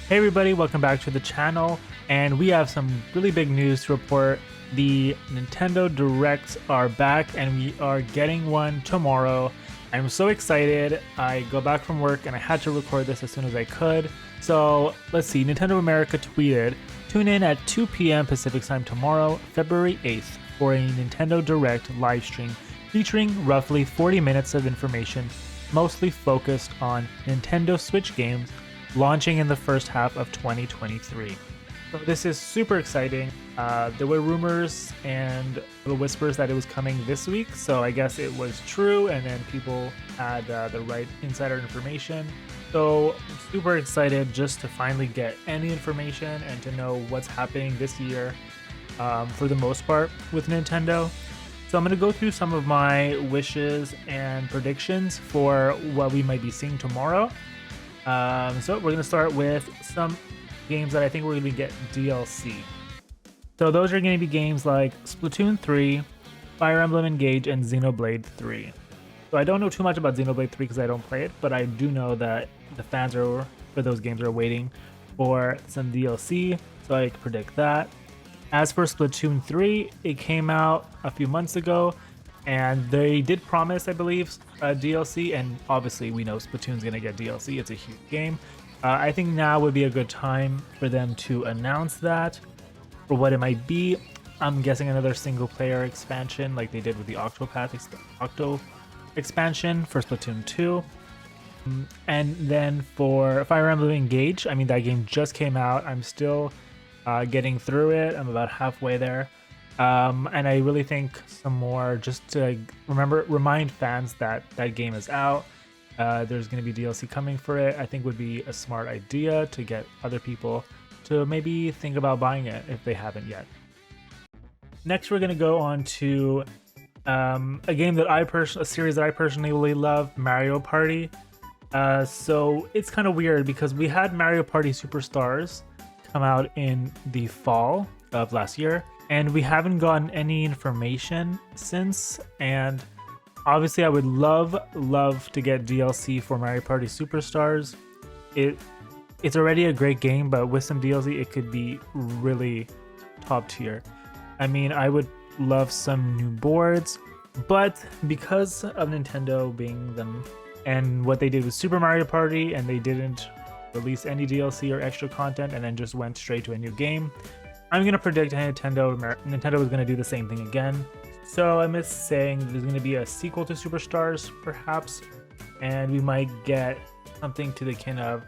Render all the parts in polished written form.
Hey everybody, welcome back to the channel, and we have some really big news to report. The Nintendo Directs are back and we are getting one tomorrow. I'm so excited. I go back from work and I had to record this as soon as I could. So let's see, Nintendo America tweeted, tune in at 2 p.m. Pacific time tomorrow, February 8th for a Nintendo Direct live stream featuring roughly 40 minutes of information, mostly focused on Nintendo Switch games launching in the first half of 2023. So this is super exciting. There were rumors and little whispers that it was coming this week, so I guess it was true, and then people had the right insider information. So I'm super excited just to finally get any information and to know what's happening this year for the most part with Nintendo. So I'm going to go through some of my wishes and predictions for what we might be seeing tomorrow. So we're going to start with some games that I think we're going to get DLC. So those are going to be games like Splatoon 3, Fire Emblem Engage, and Xenoblade 3. So I don't know too much about Xenoblade 3 because I don't play it, but I do know that the fans for those games are waiting for some DLC, so I can predict that. As for Splatoon 3, it came out a few months ago, and they did promise, I believe, DLC, and obviously we know Splatoon's gonna get DLC. It's a huge game. I think now would be a good time for them to announce that for what it might be. I'm guessing another single player expansion like they did with the Octo expansion for Splatoon 2. And then for Fire Emblem Engage, I mean, that game just came out. I'm still getting through it. I'm about halfway there. And I really think some more, just to remind fans that that game is out. There's going to be DLC coming for it. I think would be a smart idea to get other people to maybe think about buying it if they haven't yet. Next, we're going to go on to a game that a series that I personally really love, Mario Party. So it's kind of weird because we had Mario Party Superstars come out in the fall of last year, and we haven't gotten any information since. And obviously I would love to get DLC for Mario Party Superstars. It's already a great game, but with some DLC it could be really top tier. I mean, I would love some new boards, but because of Nintendo being them and what they did with Super Mario Party, and they didn't release any DLC or extra content and then just went straight to a new game, I'm going to predict Nintendo is going to do the same thing again. So I'm just saying there's going to be a sequel to Superstars, perhaps, and we might get something to the kin of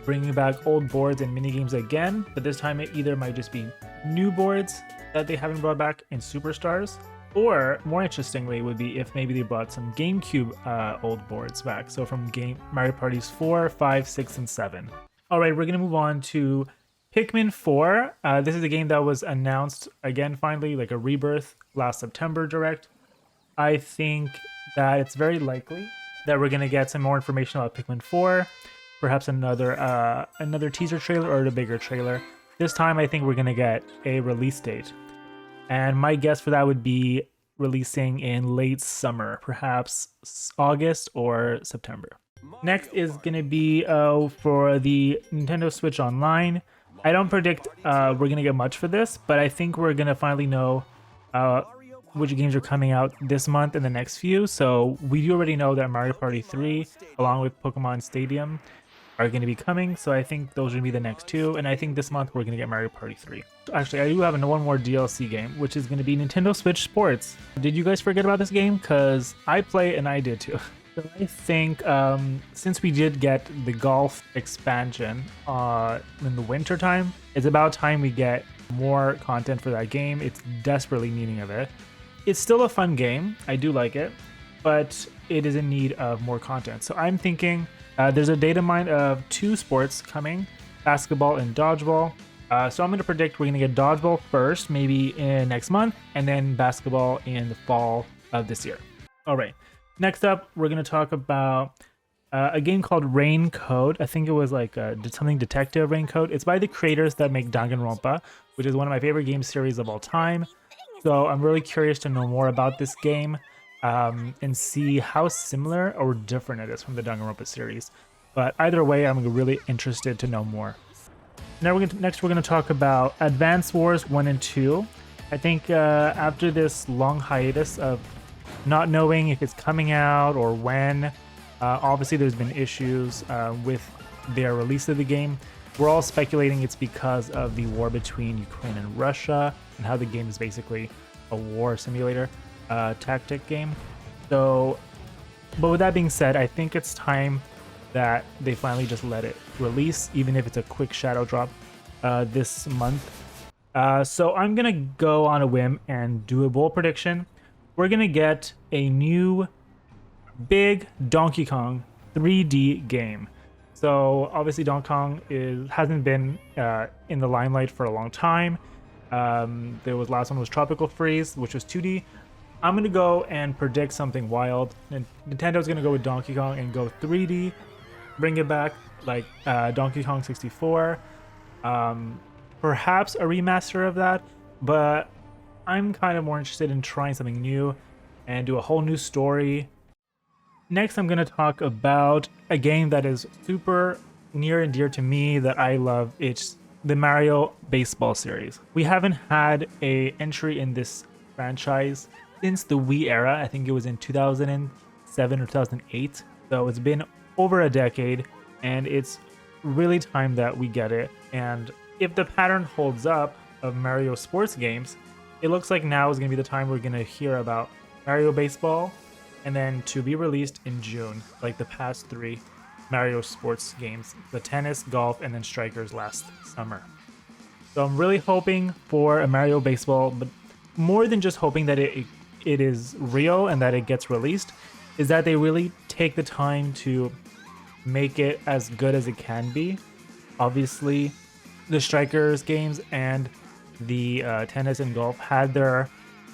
bringing back old boards and minigames again, but this time it either might just be new boards that they haven't brought back in Superstars, or more interestingly would be if maybe they brought some GameCube old boards back, so from Mario Parties 4, 5, 6, and 7. Alright, we're going to move on to Pikmin 4. This is a game that was announced again finally, like a rebirth, last September Direct. I think that it's very likely that we're going to get some more information about Pikmin 4, perhaps another teaser trailer or a bigger trailer. This time I think we're going to get a release date, and my guess for that would be releasing in late summer, perhaps August or September. Next is going to be for the Nintendo Switch Online. I don't predict we're going to get much for this, but I think we're going to finally know which games are coming out this month and the next few. So we do already know that Mario Party 3, along with Pokemon Stadium, are going to be coming. So I think those are going to be the next two. And I think this month we're going to get Mario Party 3. Actually, I do have one more DLC game, which is going to be Nintendo Switch Sports. Did you guys forget about this game? Because I play and I did too. So I think since we did get the golf expansion in the winter time, it's about time we get more content for that game. It's desperately needing of it. It's still a fun game. I do like it, but it is in need of more content. So I'm thinking there's a data mine of 2 sports coming, basketball and dodgeball. So I'm going to predict we're going to get dodgeball first, maybe in next month, and then basketball in the fall of this year. All right. Next up, we're going to talk about a game called Rain Code. I think it was like something detective Rain Code. It's by the creators that make Danganronpa, which is one of my favorite game series of all time. So I'm really curious to know more about this game and see how similar or different it is from the Danganronpa series. But either way, I'm really interested to know more. Now next we're gonna talk about Advance Wars 1 and 2. I think after this long hiatus of not knowing if it's coming out or when, obviously there's been issues with their release of the game. We're all speculating it's because of the war between Ukraine and Russia and how the game is basically a war simulator tactic game. So, but with that being said, I think it's time that they finally just let it release, even if it's a quick shadow drop this month. So I'm gonna go on a whim and do a bold prediction. We're gonna get a new big Donkey Kong 3D game. So obviously Donkey Kong hasn't been in the limelight for a long time. Last one was Tropical Freeze, which was 2D. I'm gonna go and predict something wild. Nintendo's gonna go with Donkey Kong and go 3D. Bring it back like Donkey Kong 64, perhaps a remaster of that, but I'm kind of more interested in trying something new and do a whole new story. Next, I'm going to talk about a game that is super near and dear to me that I love. It's the Mario Baseball series. We haven't had an entry in this franchise since the Wii era. I think it was in 2007 or 2008, so it's been over a decade, and it's really time that we get it. And if the pattern holds up of Mario sports games, it looks like now is going to be the time we're going to hear about Mario Baseball, and then to be released in June, like the past 3 Mario sports games, the tennis, golf, and then Strikers last summer. So I'm really hoping for a Mario Baseball, but more than just hoping that it is real and that it gets released, is that they really take the time to make it as good as it can be. Obviously, the Strikers games and the tennis and golf had their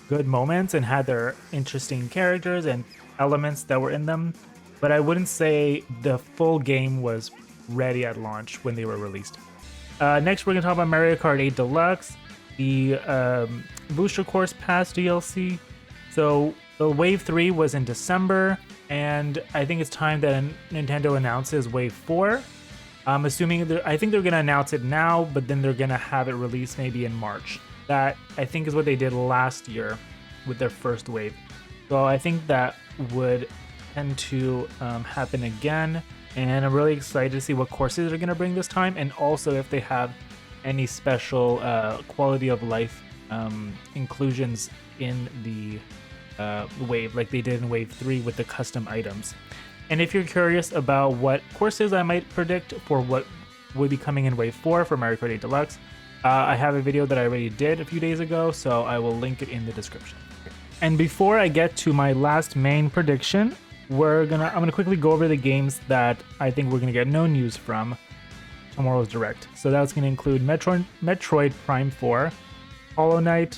good moments and had their interesting characters and elements that were in them, but I wouldn't say the full game was ready at launch when they were released. Next, we're going to talk about Mario Kart 8 Deluxe, the Booster Course Pass DLC. So the Wave 3 was in December, and I think it's time that Nintendo announces Wave 4. I'm assuming I think they're going to announce it now, but then they're going to have it released maybe in March. That, I think, is what they did last year with their first wave. So I think that would tend to happen again, and I'm really excited to see what courses they're going to bring this time, and also if they have any special quality of life inclusions in the wave, like they did in Wave 3 with the custom items. And if you're curious about what courses I might predict for what would be coming in Wave 4 for Mario Kart 8 Deluxe, I have a video that I already did a few days ago, so I will link it in the description. And before I get to my last main prediction, I'm gonna quickly go over the games that I think we're gonna get no news from tomorrow's Direct. So that's gonna include Metroid Prime 4, Hollow Knight,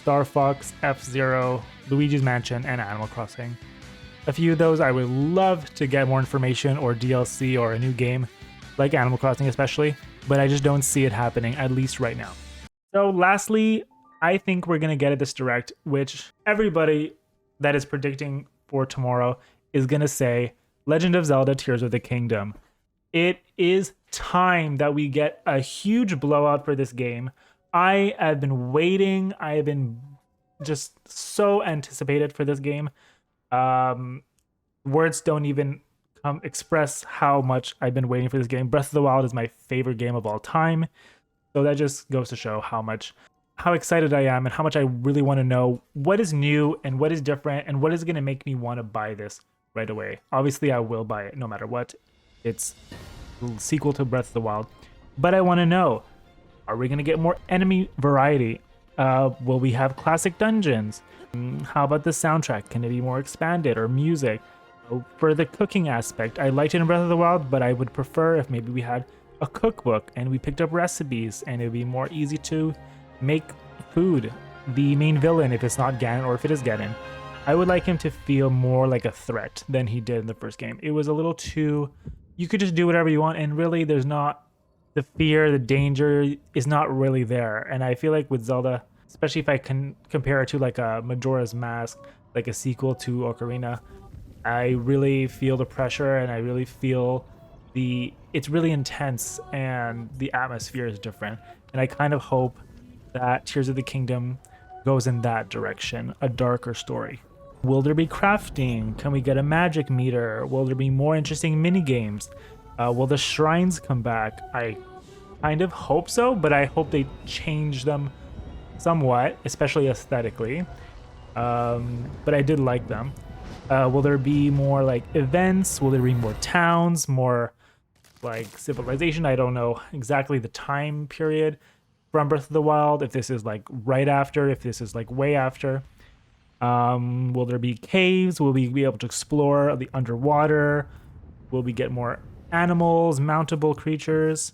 Star Fox, F-Zero, Luigi's Mansion, and Animal Crossing. A few of those I would love to get more information or DLC or a new game, like Animal Crossing especially, but I just don't see it happening, at least right now. So lastly, I think we're going to get at this Direct, which everybody that is predicting for tomorrow is going to say Legend of Zelda Tears of the Kingdom. It is time that we get a huge blowout for this game. I have been waiting. I have been just so anticipated for this game. Words don't even express how much I've been waiting for this game. Breath of the Wild is my favorite game of all time. So that just goes to show how excited I am and how much I really want to know what is new and what is different and what is going to make me want to buy this right away. Obviously, I will buy it no matter what. It's a sequel to Breath of the Wild. But I want to know, are we going to get more enemy variety? Will we have classic dungeons? How about the soundtrack? Can it be more expanded, or music? For the cooking aspect, I liked it in Breath of the Wild, but I would prefer if maybe we had a cookbook and we picked up recipes and it would be more easy to make food. The main villain, if it's not Ganon or if it is Ganon, I would like him to feel more like a threat than he did in the first game. It was a little too, you could just do whatever you want, and really there's not the fear, the danger is not really there. And I feel like with Zelda, especially if I can compare it to like a Majora's Mask, like a sequel to Ocarina, I really feel the pressure and I really feel it's really intense and the atmosphere is different. And I kind of hope that Tears of the Kingdom goes in that direction, a darker story. Will there be crafting? Can we get a magic meter? Will there be more interesting mini games? Will the shrines come back? I kind of hope so, but I hope they change them somewhat, especially aesthetically. But I did like them. Will there be more like events? Will there be more towns, more like civilization? I don't know exactly the time period from Breath of the Wild, if this is like right after, if this is like way after. Will there be caves? Will we be able to explore the underwater? Will we get more animals, mountable creatures?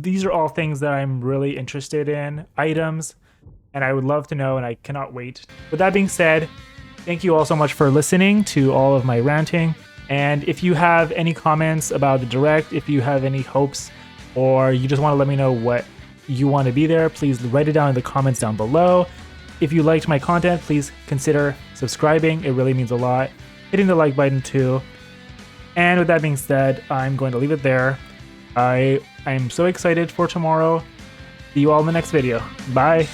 These are all things that I'm really interested in, items, and I would love to know, and I cannot wait. With that being said, thank you all so much for listening to all of my ranting. And if you have any comments about the Direct, if you have any hopes, or you just want to let me know what you want to be there, please write it down in the comments down below. If you liked my content, please consider subscribing. It really means a lot. Hitting the like button too. And with that being said, I'm going to leave it there. I'm so excited for tomorrow. See you all in the next video. Bye.